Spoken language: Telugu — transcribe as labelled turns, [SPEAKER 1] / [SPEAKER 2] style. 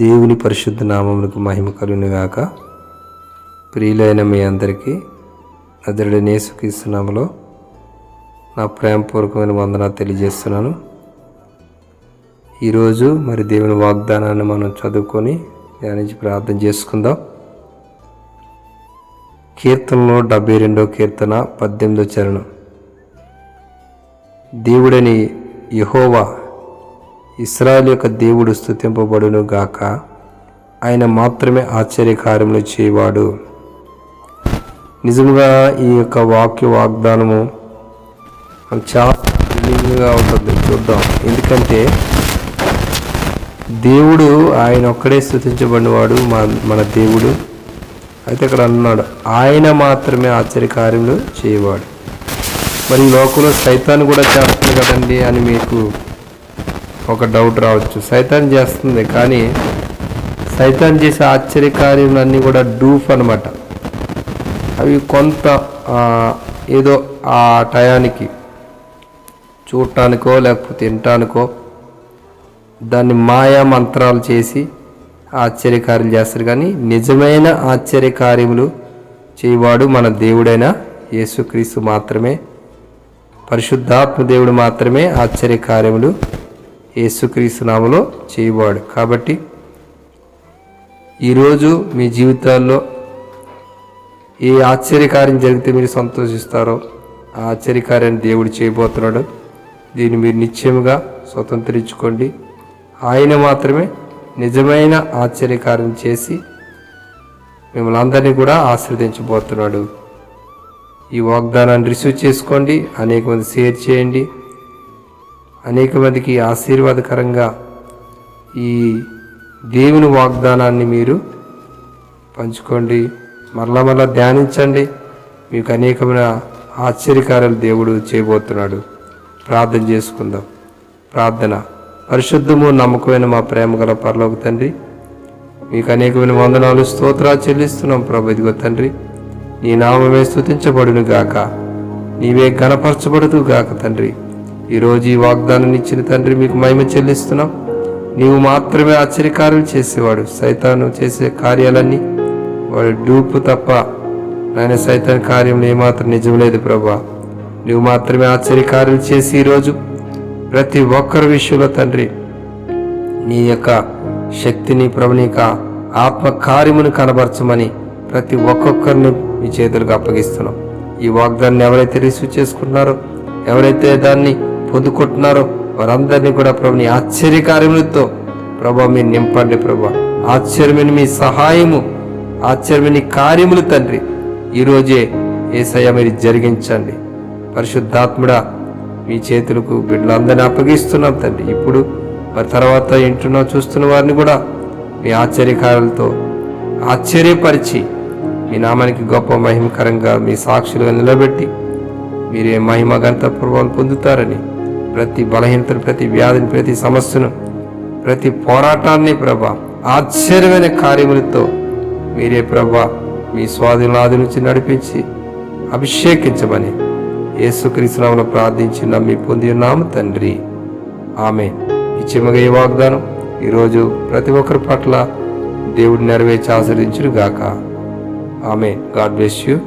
[SPEAKER 1] దేవుని పరిశుద్ధ నామములకు మహిమ కలుగును గాక. ప్రియులైన మీ అందరికీ నజరుడైన యేసుక్రీస్తు నామములో నా ప్రేమపూర్వకమైన వందనాలు తెలియజేస్తున్నాను. ఈరోజు మరి దేవుని వాగ్దానాన్ని మనం చదువుకొని ధ్యానించి ప్రార్థన చేసుకుందాం. కీర్తనలో 72వ కీర్తన 18వ చరణం. దేవుడని యెహోవా ఇశ్రాయేలు యొక్క దేవుడు స్తుతింపబడును గాక. ఆయన మాత్రమే ఆశ్చర్యకార్యములు చేయవాడు. నిజంగా ఈ యొక్క వాగ్దానము చాలా థ్రిల్లింగ్గా ఉంటుంది. చూద్దాం. ఎందుకంటే దేవుడు ఆయన ఒక్కడే స్తుతించబడినవాడు, మన దేవుడు. అయితే ఇక్కడ అన్నాడు ఆయన మాత్రమే ఆశ్చర్యకార్యములు చేయవాడు. మరి ఈ లోకంలో సైతాన్ కూడా చేస్తుంది కదండి అని మీకు ఒక డౌట్ రావచ్చు. సైతాన్ చేస్తుంది, కానీ సైతాన్ చేసే ఆశ్చర్యకార్యములన్నీ కూడా డూఫ్ అన్నమాట. అవి కొంత ఏదో ఆ టయానికి చూడటానికో లేకపోతే వినటానికో దాన్ని మాయా మంత్రాలు చేసి ఆశ్చర్యకార్యాలు చేస్తారు. కానీ నిజమైన ఆశ్చర్యకార్యములు చేయవాడు మన దేవుడైన యేసుక్రీస్తు మాత్రమే. పరిశుద్ధాత్మ దేవుడు మాత్రమే ఆశ్చర్యకార్యములు యేసుక్రీస్తు నామములో చేయవాడు. కాబట్టి ఈరోజు మీ జీవితాల్లో ఏ ఆశ్చర్యకార్యం జరిగితే మీరు సంతోషిస్తారో ఆ ఆశ్చర్యకార్యాన్ని దేవుడు చేయబోతున్నాడు. దీన్ని మీరు నిశ్చయముగా స్వతంత్రించుకోండి. ఆయన మాత్రమే నిజమైన ఆశ్చర్యకార్యం చేసి మిమ్మల్ని అందరినీ కూడా ఆశీర్వదించబోతున్నాడు. ఈ వాగ్దానాన్ని రిసీవ్ చేసుకోండి. అనేక మంది షేర్ చేయండి. అనేక మందికి ఆశీర్వాదకరంగా ఈ దేవుని వాగ్దానాన్ని మీరు పంచుకోండి. మరలా ధ్యానించండి. మీకు అనేకమైన ఆశ్చర్యకార్యాలు దేవుడు చేయబోతున్నాడు. ప్రార్థన చేసుకుందాం. ప్రార్థన. పరిశుద్ధము నమ్మకమైన మా ప్రేమ గల పరలోక తండ్రి, మీకు అనేకమైన వందనాలు స్తోత్రాలు చెల్లిస్తున్నాం ప్రభు. ఇదిగో తండ్రి, నీ నామమే స్తుతించబడును గాక, నీవే ఘనపరచబడుతూ గాక తండ్రి. ఈరోజు ఈ వాగ్దానం ఇచ్చిన తండ్రి మీకు మహిమ చెల్లిస్తున్నాం. నీవు మాత్రమే ఆశ్చర్యకార్యాలు చేసేవాడు. సైతాను చేసే కార్యాలన్నీ వాడు డూపు తప్ప నాయన సైతాన్ కార్యంలో ఏమాత్రం నిజం లేదు ప్రభా. నువ్వు మాత్రమే ఆశ్చర్యకార్యాలు చేసి ఈరోజు ప్రతి ఒక్కరి విషయంలో తండ్రి నీ యొక్క శక్తిని ప్రభు, నీ యొక్క ఆత్మ కార్యమును కనబరచమని ప్రతి ఒక్కొక్కరిని మీ చేతులకు అప్పగిస్తున్నాం. ఈ వాగ్దాన్ని ఎవరైతే రిసీవ్ చేసుకుంటున్నారో, ఎవరైతే దాన్ని పొందుకుంటున్నారో వారందరినీ కూడా ప్రభు నీ ఆశ్చర్యకార్యములతో ప్రభా మీరు నింపండి ప్రభా. ఆశ్చర్యమైన మీ సహాయము, ఆశ్చర్యమైన కార్యములు తండ్రి ఈరోజే యేసయ్య మీరు జరిగించండి. పరిశుద్ధాత్ముడా మీ చేతులకు బిడ్డలందరినీ అప్పగిస్తున్నాం తండ్రి. ఇప్పుడు మరి తర్వాత ఇంటున్నా చూస్తున్న వారిని కూడా మీ ఆశ్చర్యకార్యాలతో ఆశ్చర్యపరిచి మీ నామానికి గొప్ప మహిమకరంగా మీ సాక్షులుగా నిలబెట్టి మీరే మహిమ ఘనత ప్రభావం పొందుతారని, ప్రతి బలహీనతను, ప్రతి వ్యాధిని, ప్రతి సమస్యను, ప్రతి పోరాటాన్ని ప్రభా ఆశ్చర్యమైన కార్యములతో మీరే ప్రభా మీ స్వాధీనాది నుంచి నడిపించి అభిషేకించమని యేసుక్రీస్తు నామములో ప్రార్థించి నమ్మి పొంది ఉన్నాము తండ్రి. ఆమేన్. నిశ్చయముగా ఈ వాగ్దానం ఈరోజు ప్రతి ఒక్కరి పట్ల దేవుడు నెరవేర్చి ఆశీర్వదించును గాక. ఆమేన్. God bless you.